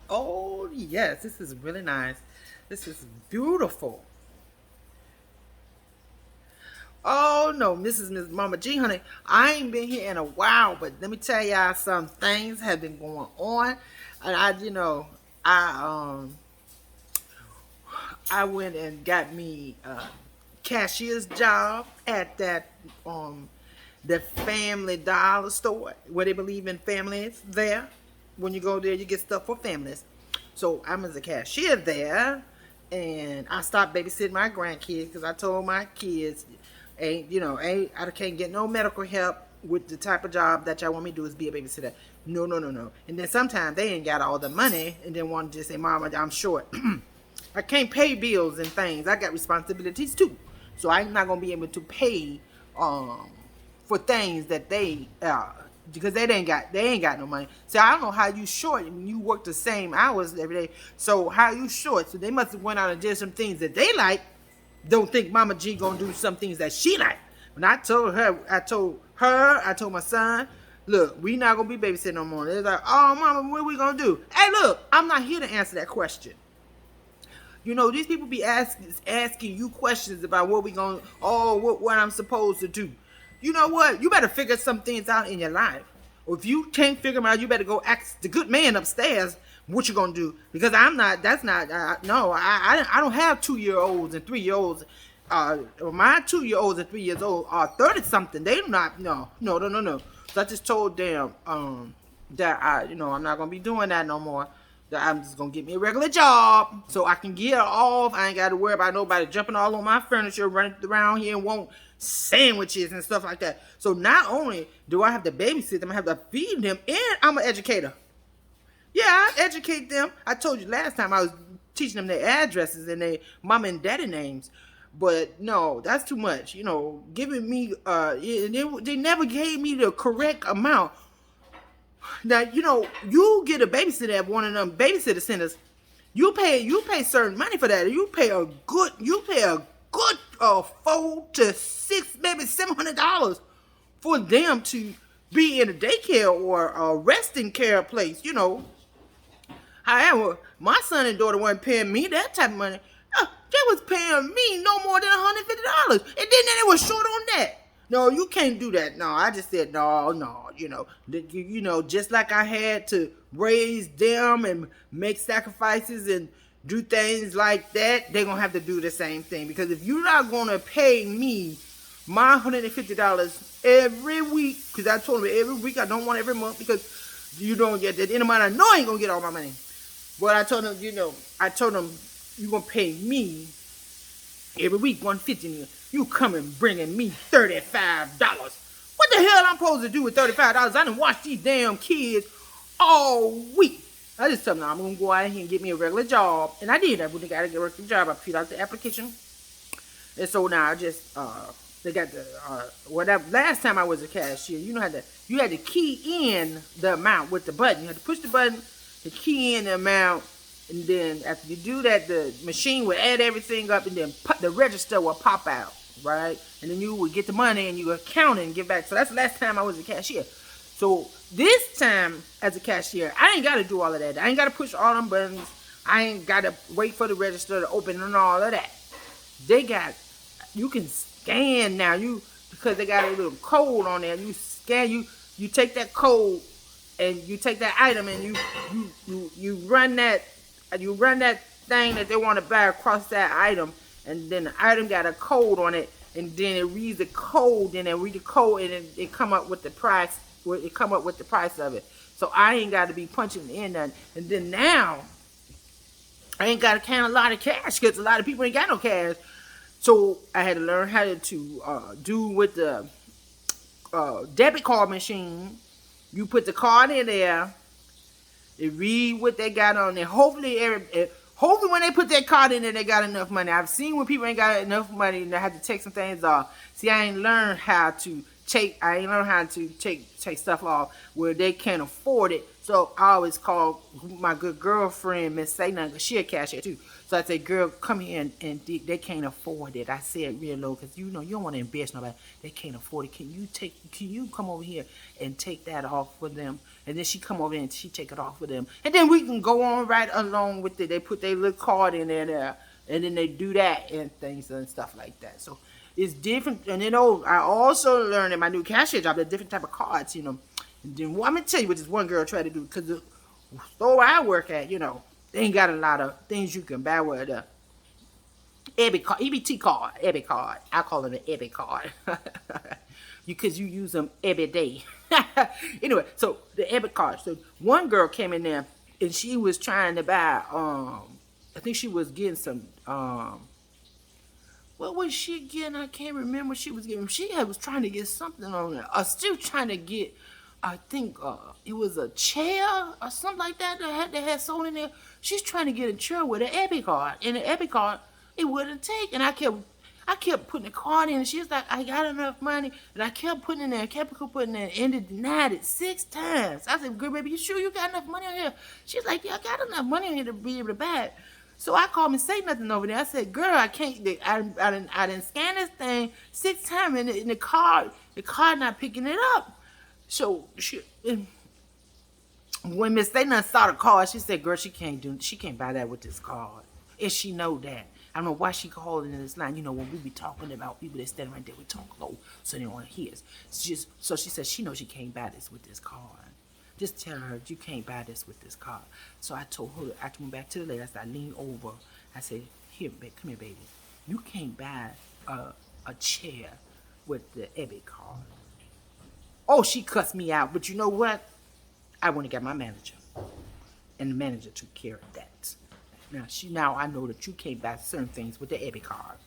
Oh, yes, this is really nice. This is beautiful. Oh, no, Miss Mama G, honey, I ain't been here in a while, but let me tell y'all some things have been going on. And I went and got me a cashier's job at that the Family Dollar store where they believe in families there. When you go there, you get stuff for families. So I'm as a cashier there, and I stopped babysitting my grandkids because I told my kids, ain't I can't get no medical help with the type of job that y'all want me to do is be a babysitter. No, no, no, no. And then sometimes they ain't got all the money, and then want to just say, "Mama, I'm short." I can't pay bills and things. I got responsibilities too, so I'm not gonna be able to pay for things that they because they ain't got no money. So I don't know how you short when you work the same hours every day. So how you short? So they must have went out and did some things that they like. Don't think Mama G gonna do some things that she like. When I told my son, look, we not gonna be babysitting no more. They're like, oh, Mama, what are we gonna do? Hey, look, I'm not here to answer that question. You know, these people be asking you questions about what we gonna, what I'm supposed to do. You know what? You better figure some things out in your life. Or if you can't figure them out, you better go ask the good man upstairs what you gonna do. Because I'm not. That's not. No, I don't have 2-year-olds and 3-year-olds. My 2-year-olds and 3 years old are 30 something. They do not. No. So I just told them that I'm not gonna be doing that no more. That I'm just gonna get me a regular job so I can get off. I ain't got to worry about nobody jumping all on my furniture, running around here and want sandwiches and stuff like that. So not only do I have to babysit them, I have to feed them, and I'm an educator. Yeah, I educate them. I told you last time I was teaching them their addresses and their mom and daddy names. But no, that's too much. Giving me they never gave me the correct amount. Now, you get a babysitter at one of them babysitter centers. You pay certain money for that. You pay a good $400 to $600, maybe $700 for them to be in a daycare or a resting care place. However, my son and daughter weren't paying me that type of money. They was paying me no more than $150, and then they was short on that. No, you can't do that. No, I just said no. Just like I had to raise them and make sacrifices and do things like that, they're gonna have to do the same thing. Because if you're not gonna pay me my $150 every week, because I told them every week, I don't want every month, because you don't get at the end of the month, I know I ain't gonna get all my money. But I told them, you're gonna pay me every week $150. You coming bringing me $35. What the hell I'm supposed to do with $35? I done watch these damn kids all week. I just told them, I'm gonna go out here and get me a regular job, and I did. I really got to get a regular job. I filled out the application, and so now I just they got the whatever. Last time I was a cashier, you had to key in the amount with the button. You had to push the button to key in the amount. And then after you do that, the machine would add everything up, and then the register will pop out, right? And then you would get the money, and you would count it and give back. So that's the last time I was a cashier. So this time as a cashier, I ain't got to do all of that. I ain't got to push all them buttons. I ain't got to wait for the register to open and all of that. You can scan now. Because they got a little code on there. You scan, you take that code, and you take that item, and you run that. You run that thing that they want to buy across that item, and then the item got a code on it, and then it reads the code, and then read the code, and it come up with the price. It come up with the price of it. So I ain't got to be punching in nothing. And then now I ain't got to count a lot of cash because a lot of people ain't got no cash. So I had to learn how to do with the debit card machine. You put the card in there. They read what they got on there. Hopefully when they put that card in there, they got enough money. I've seen when people ain't got enough money and they have to take some things off. See, I ain't learned how to I ain't learned how to take stuff off where they can't afford it. So I always call my good girlfriend, Miss Say Nothing, because she a cashier too. So I say, girl, come here and they can't afford it. I said real low because you don't want to embarrass nobody. They can't afford it. Can you come over here and take that off for them? And then she come over and she take it off for them. And then we can go on right along with it. They put their little card in there, and then they do that and things and stuff like that. So it's different. And I also learned in my new cashier job, there's different type of cards, And then I'm going to tell you what this one girl tried to do. Because the store I work at, they ain't got a lot of things you can buy with a EBT card, EBT card. I call it an EBT card. Because you use them every day. Anyway, so the EBT card. So one girl came in there and she was trying to buy, I think she was getting some, what was she getting? I can't remember what she was getting. She was trying to get something on there. Still trying to get, I think it was a chair or something like that that had sold in there. She's trying to get a chair with an EBT card. And the EBT card, it wouldn't take. And I kept putting the card in. And she was like, I got enough money. And I kept putting it in there, kept putting it in. And it denied it 6 times. I said, girl, baby, you sure you got enough money on here? She's like, yeah, I got enough money on here to be able to buy it. So I called and say nothing over there. I said, girl, I can't. I didn't scan this thing 6 times, and the card not picking it up. So when Miss Say Nothing saw the card, she said, girl, she can't buy that with this card. And she know that. I don't know why she called in this line. When we be talking about people that stand right there, we talk low so they don't want to hear us. So she said she knows she can't buy this with this card. Just tell her you can't buy this with this card. So I told her, I went back to the lady. I leaned over. I said, here, come here, baby. You can't buy a chair with the EBT card. Oh, she cussed me out. But you know what? I went and got my manager. And the manager took care of that. Now I know that you can't buy certain things with the EBT card.